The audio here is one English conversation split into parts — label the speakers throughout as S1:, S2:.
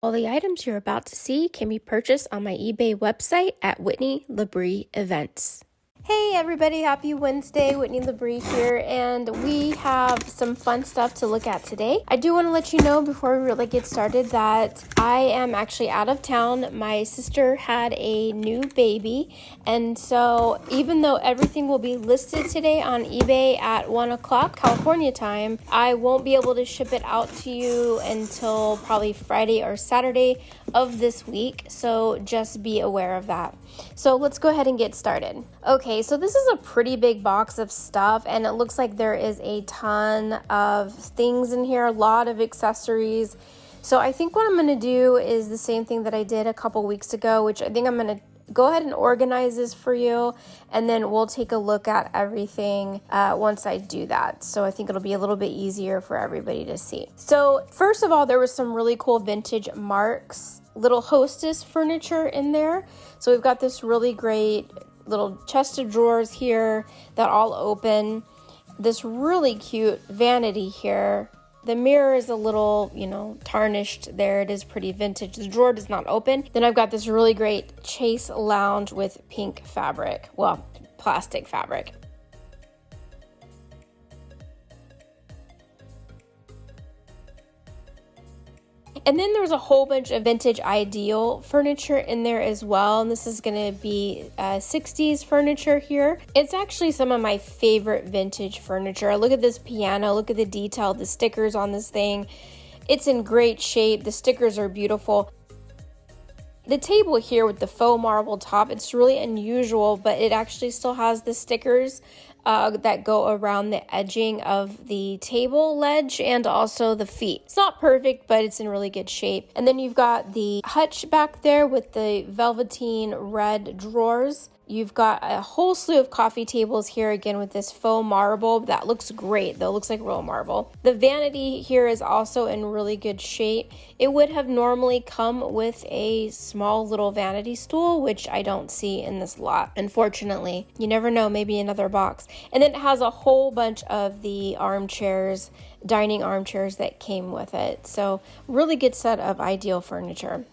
S1: All the items you're about to see can be purchased on my eBay website at Whitney LaBrie Events. Hey everybody, happy Wednesday, Whitney LaBrie here, and we have some fun stuff to look at today. I do want to let you know before we really get started that I am actually out of town. My sister had a new baby, and so even though everything will be listed today on eBay at 1 o'clock California time, I won't be able to ship it out to you until probably Friday or Saturday of this week, so just be aware of that. So let's go ahead and get started. Okay, so this is a pretty big box of stuff, and it looks like there is a ton of things in here, a lot of accessories. So I think what I'm going to do is the same thing that I did a couple weeks ago, which I think I'm going to go ahead and organize this for you, and then we'll take a look at everything once I do that. So I think it'll be a little bit easier for everybody to see. So first of all, there was some really cool vintage Marks little Hostess Furniture in there. So we've got this really great little chest of drawers here that all open. This really cute vanity here. The mirror is a little, tarnished there. It is pretty vintage. The drawer does not open. Then I've got this really great chase lounge with pink fabric. Well, plastic fabric. And then there's a whole bunch of vintage ideal furniture in there as well. And this is going to be 60s furniture here. It's actually some of my favorite vintage furniture. Look at this piano. Look at the detail, the stickers on this thing. It's in great shape. The stickers are beautiful. The table here with the faux marble top, it's really unusual, but it actually still has the stickers that go around the edging of the table ledge and also the feet. It's not perfect, but it's in really good shape. And then you've got the hutch back there with the velveteen red drawers. You've got a whole slew of coffee tables here again with this faux marble. That looks great though, it looks like real marble. The vanity here is also in really good shape. It would have normally come with a small little vanity stool, which I don't see in this lot, unfortunately. You never know, maybe another box. And then it has a whole bunch of the armchairs, dining armchairs that came with it. So really good set of ideal furniture.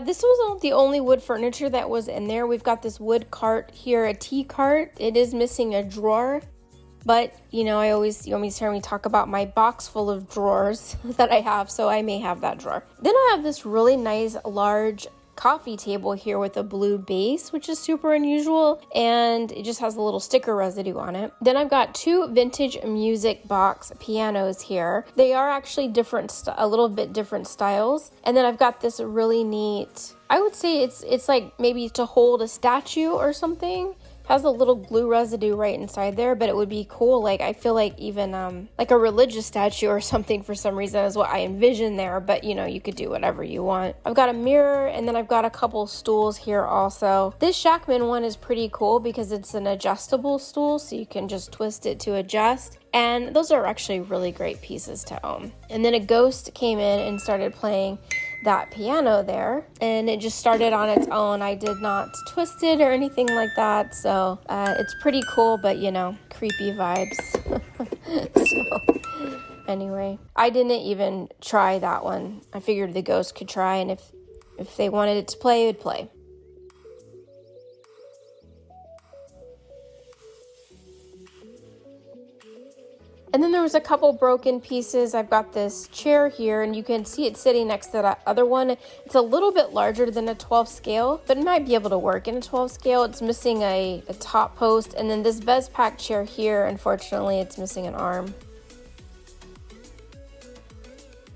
S1: This was the only wood furniture that was in there. We've got this wood cart here, a tea cart. It is missing a drawer, but you always hear me talk about my box full of drawers that I have, so I may have that drawer. Then I have this really nice large coffee table here with a blue base, which is super unusual, and it just has a little sticker residue on it. Then I've got two vintage music box pianos here. They are actually a little bit different styles. And then I've got this really neat, I would say it's like maybe to hold a statue or something. Has a little glue residue right inside there, but it would be cool. Like I feel like even like a religious statue or something for some reason is what I envision there, but you could do whatever you want. I've got a mirror, and then I've got a couple stools here also. This Shackman one is pretty cool because it's an adjustable stool, so you can just twist it to adjust. And those are actually really great pieces to own. And then a ghost came in and started playing that piano there, and it just started on its own. I did not twist it or anything like that, so it's pretty cool, but creepy vibes. So anyway, I didn't even try that one. I figured the ghost could try, and if they wanted it to play, it would play. And then there was a couple broken pieces. I've got this chair here, and you can see it sitting next to that other one. It's a little bit larger than a 12 scale, but it might be able to work in a 12 scale. It's missing a top post. And then this Bezpak chair here, unfortunately, it's missing an arm.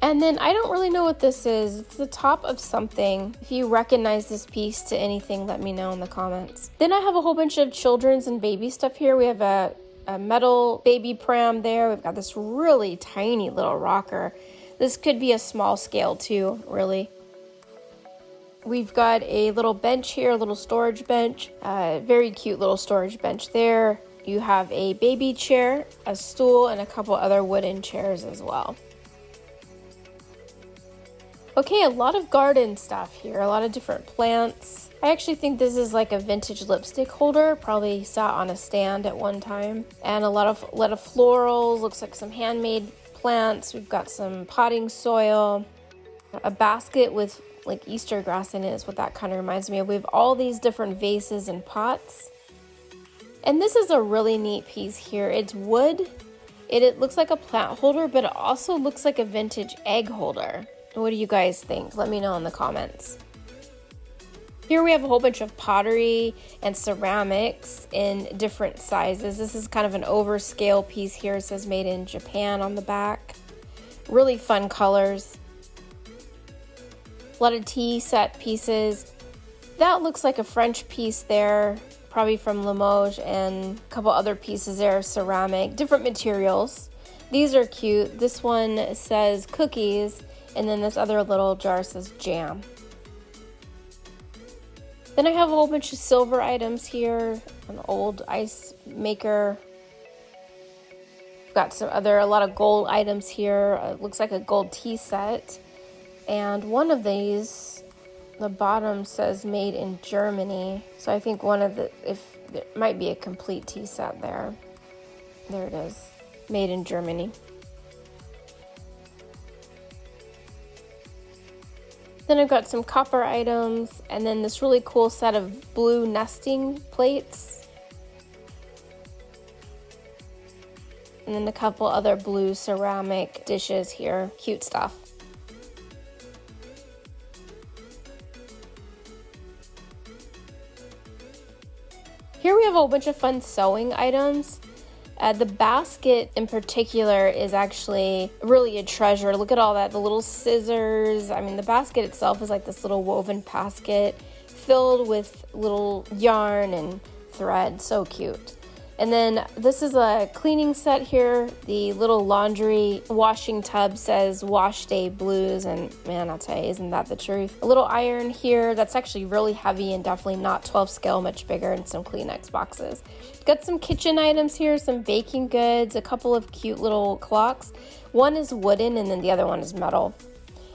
S1: And then I don't really know what this is. It's the top of something. If you recognize this piece to anything, let me know in the comments. Then I have a whole bunch of children's and baby stuff here. We have a metal baby pram there. We've got this really tiny little rocker. This could be a small scale too, really. We've got a little bench here, a little storage bench. Very cute little storage bench there. You have a baby chair, a stool, and a couple other wooden chairs as well. Okay, a lot of garden stuff here, a lot of different plants. I actually think this is like a vintage lipstick holder, probably sat on a stand at one time. And a lot of florals, looks like some handmade plants. We've got some potting soil, a basket with like Easter grass in it is what that kind of reminds me of. We have all these different vases and pots. And this is a really neat piece here. It's wood. It looks like a plant holder, but it also looks like a vintage egg holder. What do you guys think? Let me know in the comments. Here we have a whole bunch of pottery and ceramics in different sizes. This is kind of an overscale piece here. It says made in Japan on the back. Really fun colors. A lot of tea set pieces. That looks like a French piece there, probably from Limoges, and a couple other pieces there, ceramic, different materials. These are cute. This one says cookies, and then this other little jar says jam. Then I have a whole bunch of silver items here, an old ice maker. Got a lot of gold items here. It looks like a gold tea set. And one of these, the bottom says made in Germany. So I think there might be a complete tea set there. There it is, made in Germany. Then I've got some copper items, and then this really cool set of blue nesting plates. And then a couple other blue ceramic dishes here. Cute stuff. Here we have a whole bunch of fun sewing items. The basket in particular is actually really a treasure. Look at all that, the little scissors. I mean, the basket itself is like this little woven basket filled with little yarn and thread. So cute. And then this is a cleaning set here. The little laundry washing tub says wash day blues, and man, I'll tell you, isn't that the truth? A little iron here that's actually really heavy and definitely not 12 scale, much bigger, and some Kleenex boxes. Got some kitchen items here, some baking goods, a couple of cute little clocks. One is wooden and then the other one is metal.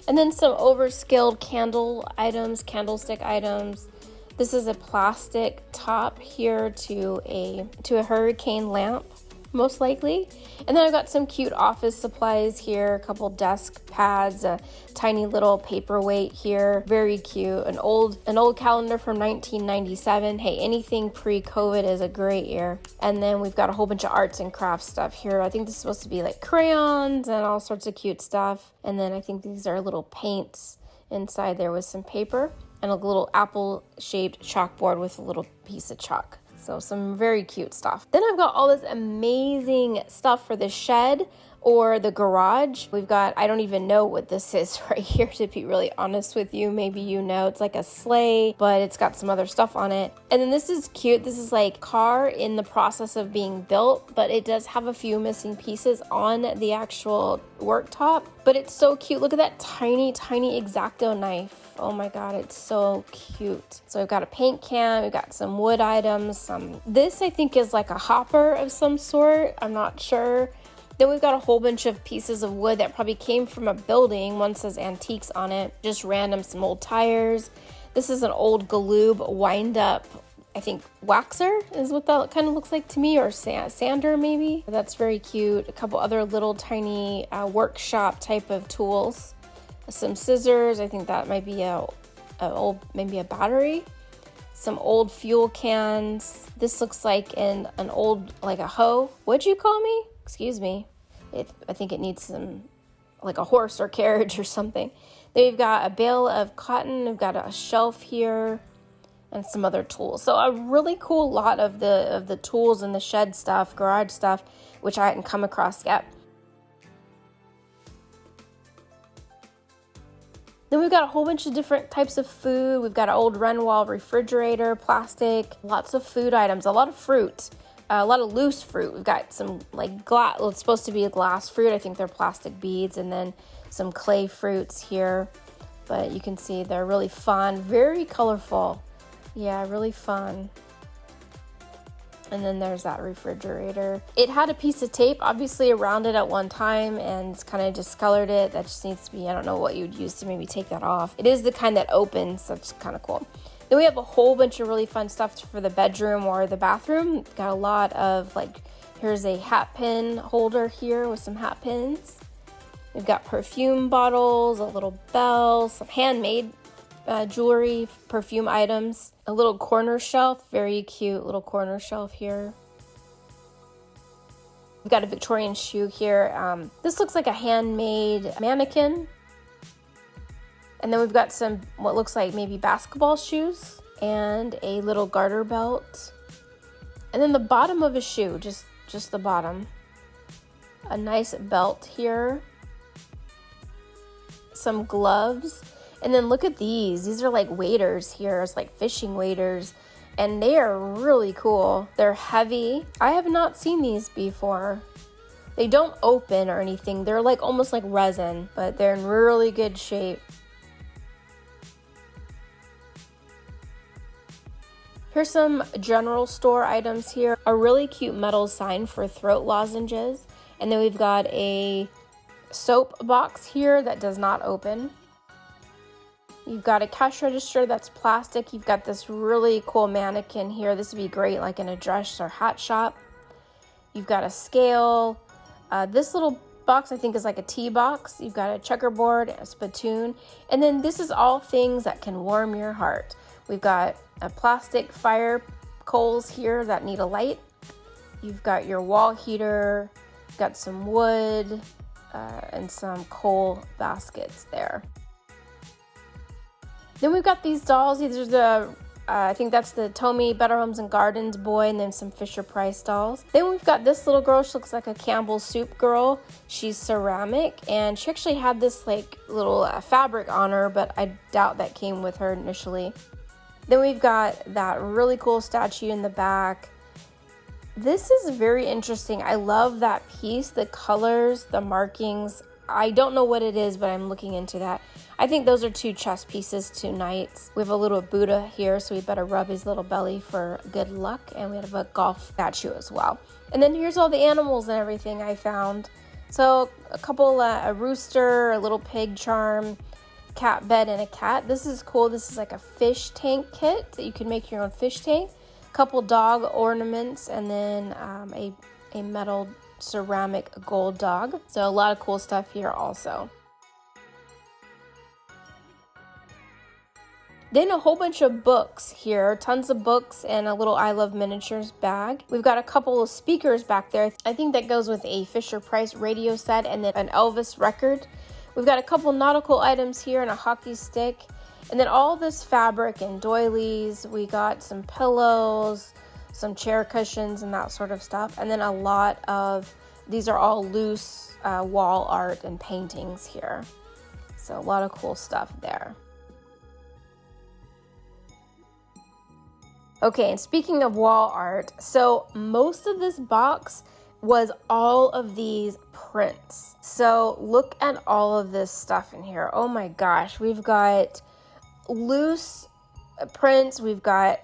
S1: And then some overskilled candlestick items. This is a plastic top here to a hurricane lamp, most likely. And then I've got some cute office supplies here, a couple desk pads, a tiny little paperweight here, very cute. An old calendar from 1997. Hey, anything pre-COVID is a great year. And then we've got a whole bunch of arts and crafts stuff here. I think this is supposed to be like crayons and all sorts of cute stuff. And then I think these are little paints inside there with some paper. And a little apple-shaped chalkboard with a little piece of chalk. So some very cute stuff. Then I've got all this amazing stuff for the shed or the garage. We've got, I don't even know what this is right here, to be really honest with you. Maybe you know, it's like a sleigh, but it's got some other stuff on it. And then this is cute. This is like car in the process of being built, but it does have a few missing pieces on the actual worktop. But it's so cute. Look at that tiny, tiny X-Acto knife. Oh my God, it's so cute. So we've got a paint can, we've got some wood items, this I think is like a hopper of some sort, I'm not sure. Then we've got a whole bunch of pieces of wood that probably came from a building. One says antiques on it, just random, some old tires. This is an old Galoob wind up, I think waxer is what that kind of looks like to me, or sander maybe. That's very cute. A couple other little tiny workshop type of tools. Some scissors, I think that might be maybe a battery. Some old fuel cans. This looks like an old, like a hoe. What'd you call me? Excuse me. I think it needs some, like a horse or carriage or something. Then we've got a bale of cotton. We've got a shelf here and some other tools. So a really cool lot of the tools and the shed stuff, garage stuff, which I hadn't come across yet. Then we've got a whole bunch of different types of food. We've got an old Renoir refrigerator, plastic, lots of food items, a lot of fruit, a lot of loose fruit. We've got some like glass, well, it's supposed to be a glass fruit. I think they're plastic beads, and then some clay fruits here. But you can see they're really fun, very colorful. Yeah, really fun. And then there's that refrigerator. It had a piece of tape obviously around it at one time and kind of discolored it. That just needs to be, I don't know what you'd use to maybe take that off. It is the kind that opens, so that's kind of cool. Then we have a whole bunch of really fun stuff for the bedroom or the bathroom. Got a lot of, like, here's a hat pin holder here with some hat pins. We've got perfume bottles, a little bell, some handmade jewelry, perfume items, a little corner shelf, very cute little corner shelf here. We've got a Victorian shoe here. This looks like a handmade mannequin. And then we've got some, what looks like maybe basketball shoes and a little garter belt. And then the bottom of a shoe, just the bottom. A nice belt here. Some gloves. And then look at these. These are like waders here. It's like fishing waders. And they are really cool. They're heavy. I have not seen these before. They don't open or anything. They're like almost like resin, but they're in really good shape. Here's some general store items here. A really cute metal sign for throat lozenges. And then we've got a soap box here that does not open. You've got a cash register that's plastic. You've got this really cool mannequin here. This would be great like in a dress or hat shop. You've got a scale. This little box I think is like a tea box. You've got a checkerboard, a spittoon. And then this is all things that can warm your heart. We've got a plastic fire coals here that need a light. You've got your wall heater. You've got some wood and some coal baskets there. Then we've got these dolls. These are the, I think that's the Tommy Better Homes and Gardens boy, and then some Fisher Price dolls. Then we've got this little girl. She looks like a Campbell soup girl. She's ceramic, and she actually had this like little fabric on her, but I doubt that came with her initially. Then we've got that really cool statue in the back. This is very interesting. I love that piece, the colors, the markings. I don't know what it is, but I'm looking into that. I think those are 2 chess pieces, 2 knights. We have a little Buddha here, so we better rub his little belly for good luck. And we have a golf statue as well. And then here's all the animals and everything I found. So a couple, a rooster, a little pig charm, cat bed, and a cat. This is cool. This is like a fish tank kit that you can make your own fish tank. A couple dog ornaments, and then a metal ceramic gold dog. So a lot of cool stuff here also. Then a whole bunch of books here, tons of books and a little I Love Miniatures bag. We've got a couple of speakers back there. I think that goes with a Fisher Price radio set and then an Elvis record. We've got a couple nautical items here and a hockey stick. And then all this fabric and doilies. We got some pillows, some chair cushions and that sort of stuff. And then a lot of, these are all loose wall art and paintings here. So a lot of cool stuff there. Okay, and speaking of wall art, so most of this box was all of these prints. So look at all of this stuff in here. Oh my gosh, we've got loose prints, we've got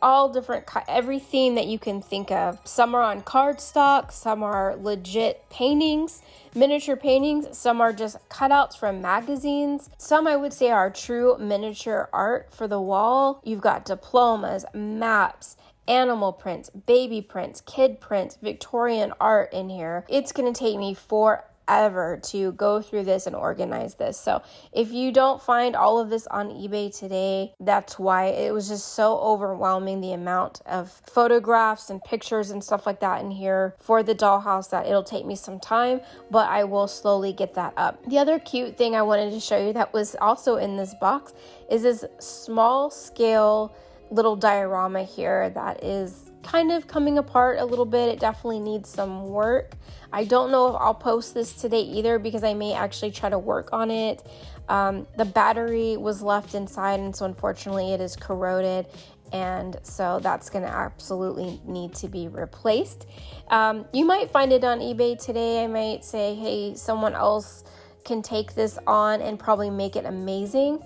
S1: all different, every theme that you can think of. Some are on cardstock, some are legit paintings, miniature paintings, some are just cutouts from magazines. Some I would say are true miniature art for the wall. You've got diplomas, maps, animal prints, baby prints, kid prints, Victorian art in here. It's gonna take me forever to go through this and organize this. So if you don't find all of this on eBay today, that's why. It was just so overwhelming, the amount of photographs and pictures and stuff like that in here for the dollhouse, that it'll take me some time, but I will slowly get that up. The other cute thing I wanted to show you that was also in this box is this small scale little diorama here that is kind of coming apart a little bit. It definitely needs some work. I don't know if I'll post this today either because I may actually try to work on it. The battery was left inside, and so unfortunately it is corroded, and so that's going to absolutely need to be replaced. You might find it on eBay today. I might say, hey, someone else can take this on and probably make it amazing.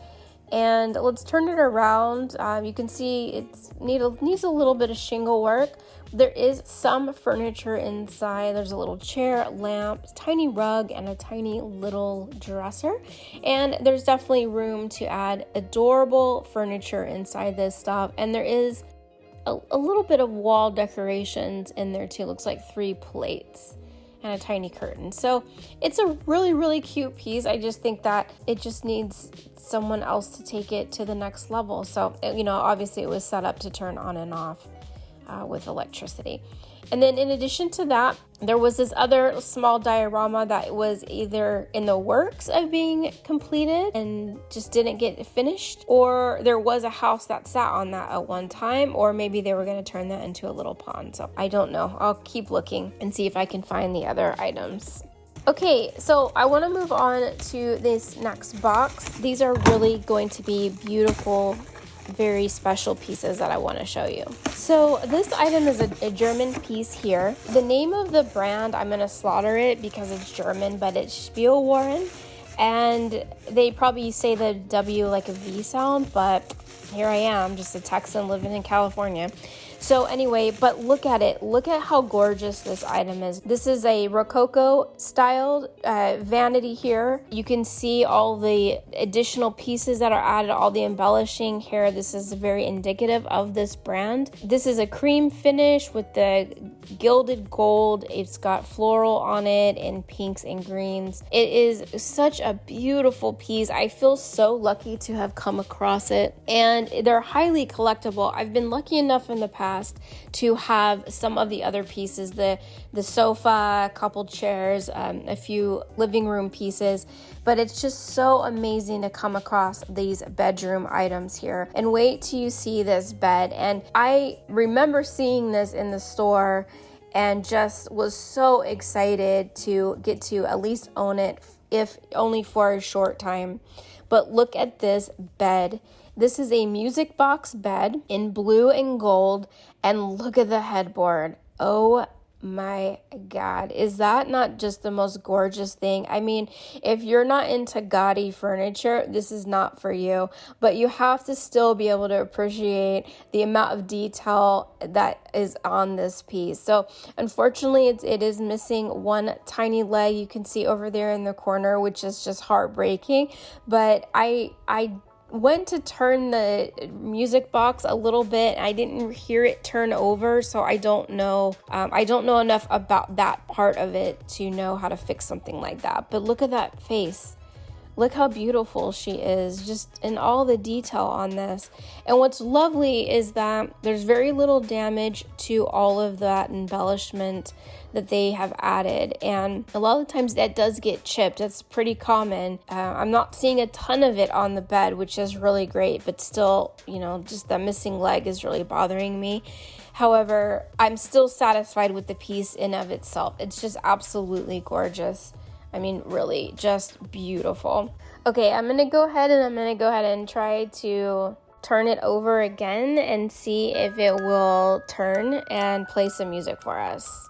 S1: And let's turn it around. You can see it needs a little bit of shingle work. There is some furniture inside. There's a little chair, lamp, tiny rug, and a tiny little dresser. And there's definitely room to add adorable furniture inside this stuff. And there is a little bit of wall decorations in there too. Looks like 3 plates. and a tiny curtain. So it's a really, really cute piece. I just think that it just needs someone else to take it to the next level. So, you know, obviously it was set up to turn on and off with electricity. And then in addition to that, there was this other small diorama that was either in the works of being completed and just didn't get finished, or there was a house that sat on that at one time, or maybe they were going to turn that into a little pond. So I don't know. I'll keep looking and see if I can find the other items. Okay, so I want to move on to this next box. These are really going to be beautiful, very special pieces that I want to show you. So this item is a German piece here. The name of the brand, I'm going to slaughter it because it's German, but it's Spiel Warren. And they probably say the W like a V sound, but here I am, just a Texan living in California. So anyway, but look at it. Look at how gorgeous this item is. This is a Rococo styled vanity here. You can see all the additional pieces that are added, all the embellishing here. This is very indicative of this brand. This is a cream finish with the gilded gold. It's got floral on it and pinks and greens. It is such a beautiful piece. I feel so lucky to have come across it, and they're highly collectible. I've been lucky enough in the past to have some of the other pieces, the sofa, a couple chairs, a few living room pieces, but it's just so amazing to come across these bedroom items here. And wait till you see this bed. And I remember seeing this in the store and just was so excited to get to at least own it, if only for a short time. But look at this bed. This is a music box bed in blue and gold, and look at the headboard. Oh my God, is that not just the most gorgeous thing? I mean, if you're not into gaudy furniture, this is not for you, but you have to still be able to appreciate the amount of detail that is on this piece. So unfortunately, it is missing one tiny leg you can see over there in the corner, which is just heartbreaking, but I went to turn the music box a little bit. I didn't hear it turn over, so I don't know. I don't know enough about that part of it to know how to fix something like that. But look at that face. Look how beautiful she is, just in all the detail on this. And what's lovely is that there's very little damage to all of that embellishment that they have added. And a lot of times that does get chipped. That's pretty common. I'm not seeing a ton of it on the bed, which is really great, but still, you know, just that missing leg is really bothering me. However, I'm still satisfied with the piece in of itself. It's just absolutely gorgeous. I mean, really, just beautiful. Okay, I'm going to go ahead and try to turn it over again and see if it will turn and play some music for us.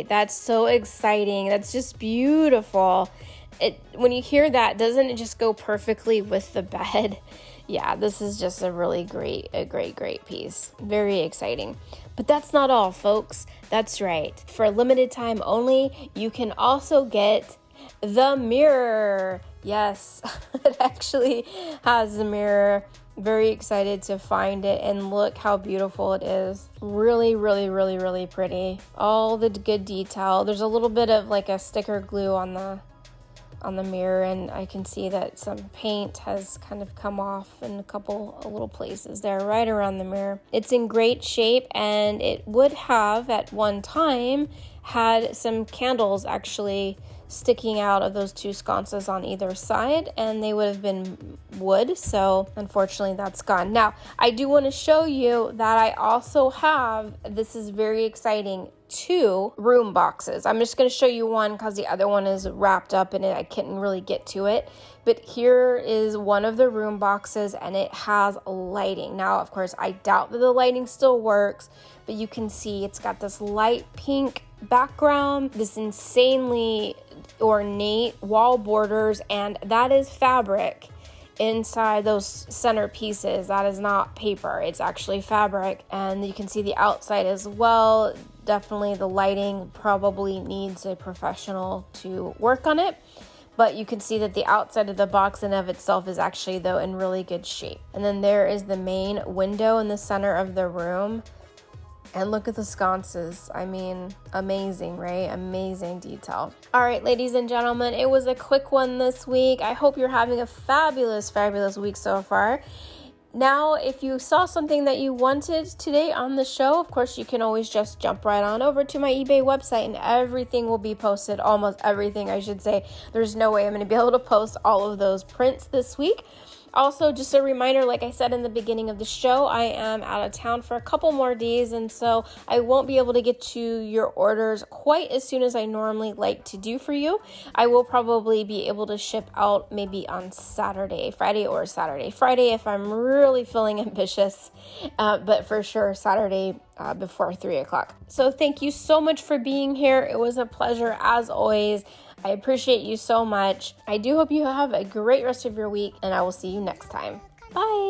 S1: That's so exciting. That's just beautiful. When you hear that, doesn't it just go perfectly with the bed? Yeah, this is just a really great piece. Very exciting. But that's not all, folks. That's right. For a limited time only, you can also get the mirror. Yes, it actually has the mirror. Very excited to find it, and look how beautiful it is. Really, really, really, really pretty. All the good detail. There's a little bit of like a sticker glue on the mirror, and I can see that some paint has kind of come off in a little places there right around the mirror. It's in great shape, and it would have at one time had some candles actually sticking out of those two sconces on either side, and they would have been wood, so unfortunately that's gone. Now, I do want to show you that I also have, this is very exciting, 2 room boxes. I'm just going to show you one because the other one is wrapped up in it. I couldn't really get to it, but here is one of the room boxes, and it has lighting. Now, of course, I doubt that the lighting still works, but you can see it's got this light pink background, this insanely ornate wall borders, and that is fabric inside those center pieces. That is not paper, it's actually fabric, and you can see the outside as well. definitely the lighting probably needs a professional to work on it. But you can see that the outside of the box in of itself is actually, though, in really good shape. And then there is the main window in the center of the room. And look at the sconces. I mean, amazing, right? Amazing detail. All right, ladies and gentlemen, it was a quick one this week. I hope you're having a fabulous, fabulous week so far. Now, if you saw something that you wanted today on the show, of course, you can always just jump right on over to my eBay website and everything will be posted, almost everything, I should say. There's no way I'm going to be able to post all of those prints this week. Also, just a reminder, like I said in the beginning of the show, I am out of town for a couple more days, and so I won't be able to get to your orders quite as soon as I normally like to do for you. I will probably be able to ship out maybe on Friday or Saturday. Friday if I'm really feeling ambitious, but for sure Saturday before 3 o'clock. So thank you so much for being here. It was a pleasure as always. I appreciate you so much. I do hope you have a great rest of your week, and I will see you next time. Bye.